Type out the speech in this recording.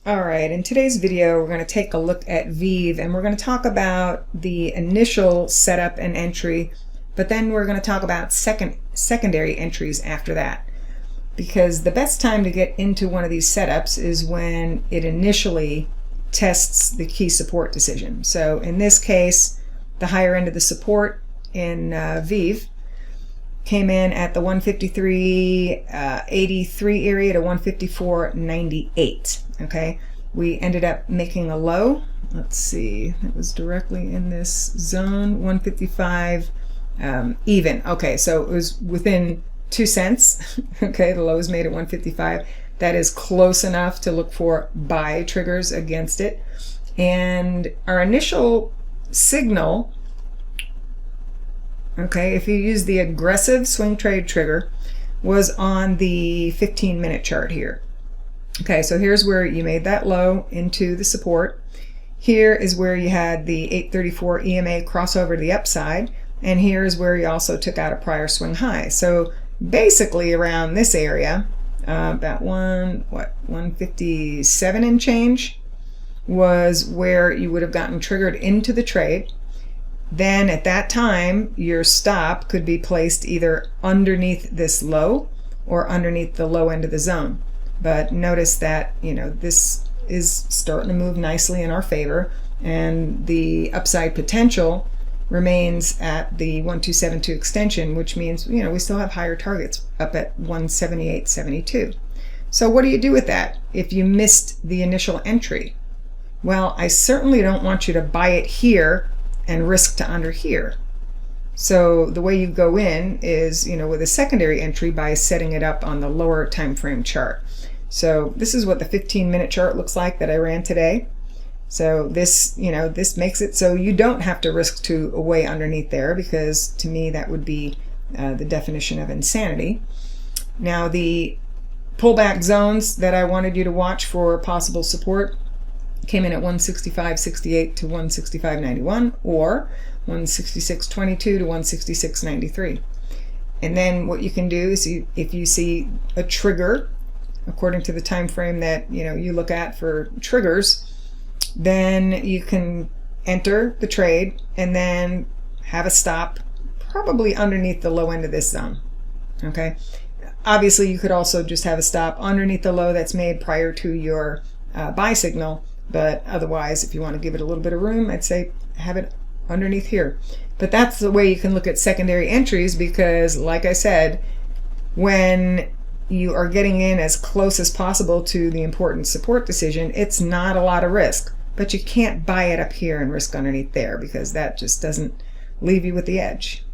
All right, in today's video, we're going to take a look at VEEV, and we're going to talk about the initial setup and entry, but then we're going to talk about secondary entries after that. Because the best time to get into one of these setups is when it initially tests the key support decision. So in this case, the higher end of the support in VEEV came in at the 153.83 area to 154.98. Okay, we ended up making a low. Let's see, it was directly in this zone, 155 even. Okay, so it was within 2 cents. Okay, the low was made at 155. That is close enough to look for buy triggers against it. And our initial signal, okay, if you use the aggressive swing trade trigger, was on the 15-minute chart here. Okay, so here's where you made that low into the support. Here is where you had the 834 EMA crossover to the upside, and here is where you also took out a prior swing high. So basically around this area, about 157 and change was where you would have gotten triggered into the trade. Then at that time, your stop could be placed either underneath this low or underneath the low end of the zone. But notice that, you know, this is starting to move nicely in our favor, and the upside potential remains at the 1272 extension, which means, you know, we still have higher targets up at 178.72. So what do you do with that if you missed the initial entry? Well, I certainly don't want you to buy it here and risk to under here. So the way you go in is, you know, with a secondary entry by setting it up on the lower time frame chart. So this is what the 15-minute chart looks like that I ran today. So this, you know, this makes it so you don't have to risk to away underneath there, because to me that would be the definition of insanity. Now the pullback zones that I wanted you to watch for possible support came in at 165.68 to 165.91, or 166.22 to 166.93. And then what you can do is, if you see a trigger according to the time frame that, you know, you look at for triggers, then you can enter the trade and then have a stop probably underneath the low end of this zone. Okay, obviously you could also just have a stop underneath the low that's made prior to your buy signal, but otherwise, if you want to give it a little bit of room, I'd say have it underneath here. But that's the way you can look at secondary entries, because like I said, when you are getting in as close as possible to the important support decision, it's not a lot of risk, but you can't buy it up here and risk underneath there, because that just doesn't leave you with the edge.